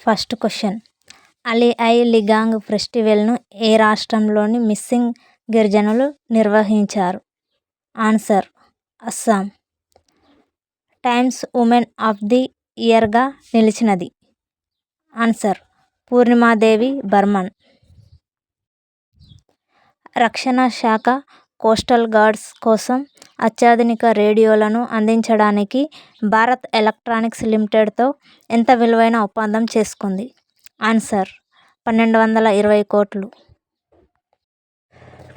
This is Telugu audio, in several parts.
First question. అలీ లిగాంగ్ ఫెస్టివల్ను ఏ రాష్ట్రంలోని మిస్సింగ్ గిరిజనులు నిర్వహించారు? Answer Assam. Times women of the ఇయర్గా నిలిచినది? ఆన్సర్ పూర్ణిమాదేవి బర్మన్. రక్షణ శాఖ కోస్టల్ గార్డ్స్ కోసం అత్యాధునిక రేడియోలను అందించడానికి భారత్ ఎలక్ట్రానిక్స్ లిమిటెడ్తో ఎంత విలువైన ఒప్పందం చేసుకుంది? ఆన్సర్ 1220 కోట్లు.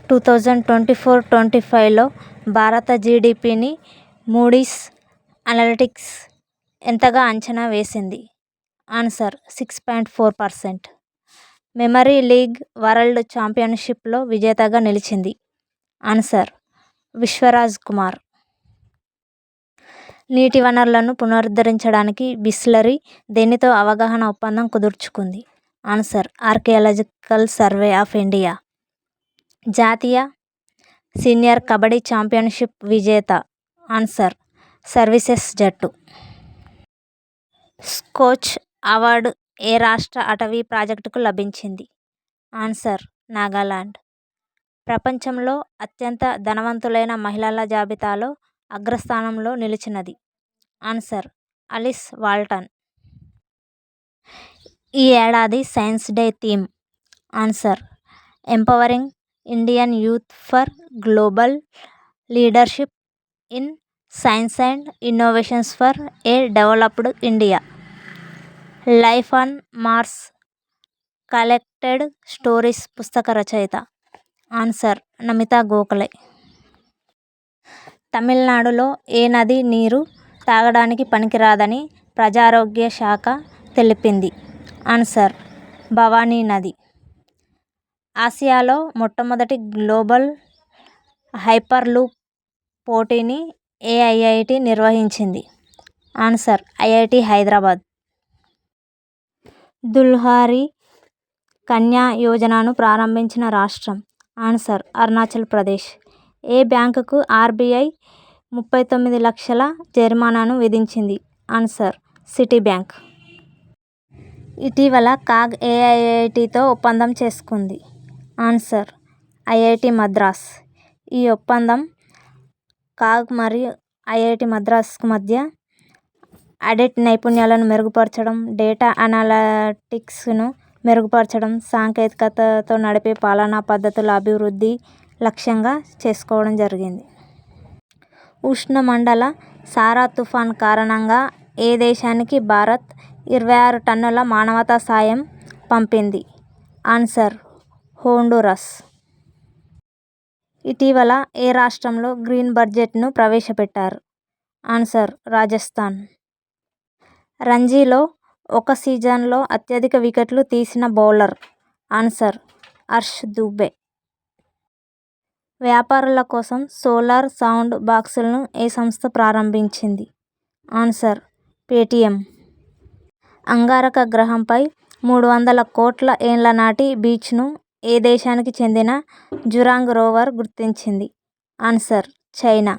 2024-25లో భారత జీడీపీని మూడీస్ అనలిటిక్స్ ఎంతగా అంచనా వేసింది? ఆన్సర్ 6.4%. మెమరీ లీగ్ వరల్డ్ ఛాంపియన్షిప్లో విజేతగా నిలిచింది? ఆన్సర్ విశ్వరాజ్ కుమార్. నీటి వనరులను పునరుద్ధరించడానికి బిస్లరీ దేనితో అవగాహన ఒప్పందం కుదుర్చుకుంది? Answer archaeological survey of India. జాతీయ సీనియర్ కబడ్డీ ఛాంపియన్షిప్ విజేత? ఆన్సర్ సర్వీసెస్ జట్టు. స్కోచ్ అవార్డు ఏ రాష్ట్ర అటవీ ప్రాజెక్టుకు లభించింది? ఆన్సర్ నాగాలాండ్. ప్రపంచంలో అత్యంత ధనవంతులైన మహిళల జాబితాలో అగ్రస్థానంలో నిలిచినది? Answer Alice Walton. ఈ ఏడాది science day theme? Answer empowering Indian youth for global leadership in science and innovations for a developed India. Life on Mars collected stories పుస్తక రచయిత? ఆన్సర్ నమితా గోఖలే. తమిళనాడులో ఏ నది నీరు తాగడానికి పనికిరాదని ప్రజారోగ్య శాఖ తెలిపింది? ఆన్సర్ భవానీ నది. ఆసియాలో మొట్టమొదటి గ్లోబల్ హైపర్లూప్ పోటీని ఏ ఐఐటి నిర్వహించింది? Answer IIT Hyderabad. దుల్హారి కన్యా యోజనను ప్రారంభించిన రాష్ట్రం? ఆన్సర్ అరుణాచల్ ప్రదేశ్. ఏ బ్యాంకుకు ఆర్బీఐ 39 లక్షల జరిమానాను విధించింది? Answer city bank. ఇటీవల కాగ్ ఏ ఐఐటితో ఒప్పందం చేసుకుంది? Answer IIT Madras. ఈ ఒప్పందం కాగ్ మరియు ఐఐటి మద్రాస్ మధ్య ఆడిట్ నైపుణ్యాలను మెరుగుపరచడం, డేటా అనలిటిక్స్ను మెరుగుపరచడం, సాంకేతికతతో నడిపే పాలనా పద్ధతుల అభివృద్ధి లక్ష్యంగా చేసుకోవడం జరిగింది. ఉష్ణమండల సారా తుఫాన్ కారణంగా ఏ దేశానికి భారత్ 26 టన్నుల మానవతా సాయం పంపింది? ఆన్సర్ హోండురస్. ఇటీవల ఏ రాష్ట్రంలో గ్రీన్ బడ్జెట్ను ప్రవేశపెట్టారు? ఆన్సర్ రాజస్థాన్. రంజీలో ఒక సీజన్లో అత్యధిక వికెట్లు తీసిన బౌలర్? ఆన్సర్ హర్ష్ దూబే. వ్యాపారుల కోసం సోలార్ సౌండ్ బాక్సులను ఏ సంస్థ ప్రారంభించింది? Answer Paytm. అంగారక గ్రహంపై 300 కోట్ల ఏళ్ల నాటి బీచ్ను ఏ దేశానికి చెందిన జురాంగ్ రోవర్ గుర్తించింది? Answer China.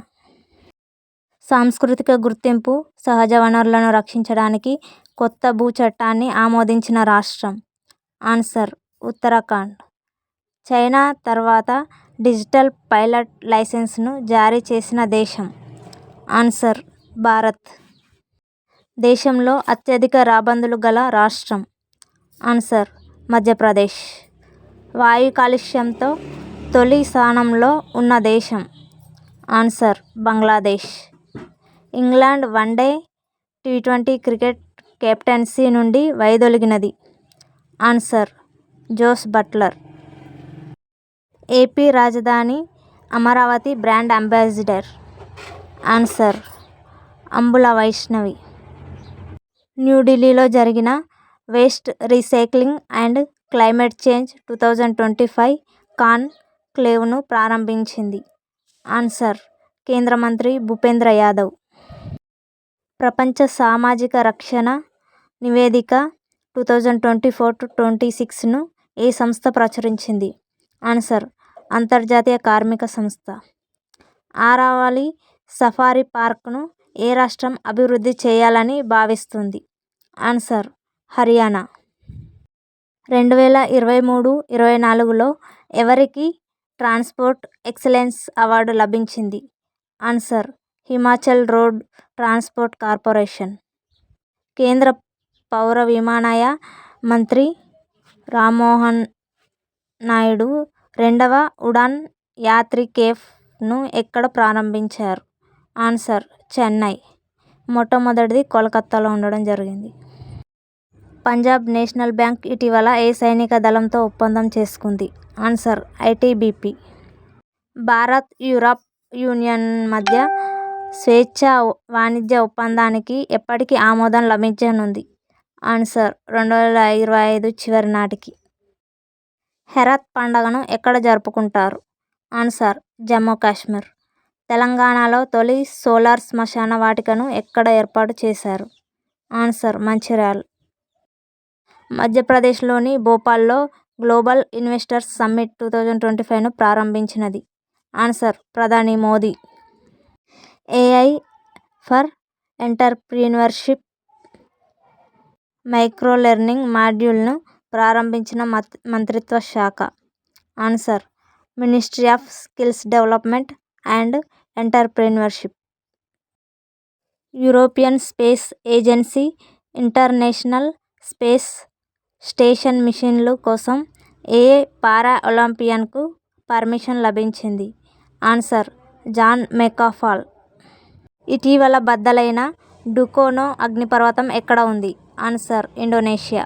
సాంస్కృతిక గుర్తింపు సహజ వనరులను రక్షించడానికి కొత్త భూ చట్టాన్ని ఆమోదించిన రాష్ట్రం? ఆన్సర్ ఉత్తరాఖండ్. చైనా తర్వాత డిజిటల్ పైలట్ లైసెన్స్ను జారీ చేసిన దేశం? ఆన్సర్ భారత్. దేశంలో అత్యధిక రాబందులు గల రాష్ట్రం? ఆన్సర్ మధ్యప్రదేశ్. వాయు కాలుష్యంతో తొలి స్థానంలో ఉన్న దేశం? ఆన్సర్ బంగ్లాదేశ్. ఇంగ్లాండ్ వన్డే, టీ20 క్రికెట్ కెప్టెన్సీ నుండి వైదొలిగినది? Answer Jos Buttler. ఏపీ రాజధాని Amaravati brand ambassador? Answer Ambula Vaishnavi. న్యూఢిల్లీలో జరిగిన waste recycling and climate change 2025 కాన్ క్లేవ్ను ప్రారంభించింది? ఆన్సర్ కేంద్ర మంత్రి భూపేంద్ర యాదవ్. ప్రపంచ సామాజిక రక్షణ నివేదిక 2024-26ను ఏ సంస్థ ప్రచురించింది? ఆన్సర్ అంతర్జాతీయ కార్మిక సంస్థ. ఆరావళి సఫారీ పార్క్ను ఏ రాష్ట్రం అభివృద్ధి చేయాలని భావిస్తుంది? ఆన్సర్ హర్యానా. 2023-24లో ఎవరికి ట్రాన్స్పోర్ట్ ఎక్సలెన్స్ అవార్డు లభించింది? Answer Himachal road transport corporation. కేంద్ర పౌర విమానయాన మంత్రి రామ్మోహన్ నాయుడు రెండవ ఉడాన్ యాత్రికేఫ్ను ఎక్కడ ప్రారంభించారు? ఆన్సర్ చెన్నై. మొట్టమొదటిది కోల్కతాలో ఉండడం జరిగింది. పంజాబ్ నేషనల్ బ్యాంక్ ఇటీవల ఏ సైనిక దళంతో ఒప్పందం చేసుకుంది? Answer ITBP. Bharat Europe union మధ్య స్వేచ్ఛా వాణిజ్య ఒప్పందానికి ఎప్పటికి ఆమోదం లభించనుంది? ఆన్సర్ 2025 చివరి నాటికి. హెరాత్ పండుగను ఎక్కడ జరుపుకుంటారు? ఆన్సర్ జమ్మూ కాశ్మీర్. తెలంగాణలో తొలి సోలార్ శ్మశాన వాటికను ఎక్కడ ఏర్పాటు చేశారు? ఆన్సర్ మంచిర్యాల. మధ్యప్రదేశ్లోని భోపాల్లో గ్లోబల్ ఇన్వెస్టర్స్ సమ్మిట్ 2025ను ప్రారంభించినది? ఆన్సర్ ప్రధాని Modi. AI for entrepreneurship micro learning మాడ్యూల్ను ప్రారంభించిన మంత్రిత్వ శాఖ? Answer ministry of skills development and entrepreneurship. European Space Agency International Space Station మిషన్లు కోసం ఏ పారా ఒలింపియన్కు పర్మిషన్ లభించింది? Answer John McFall. ఇటీవల బద్దలైన డుకోనో అగ్నిపర్వతం ఎక్కడ ఉంది? Answer Indonesia.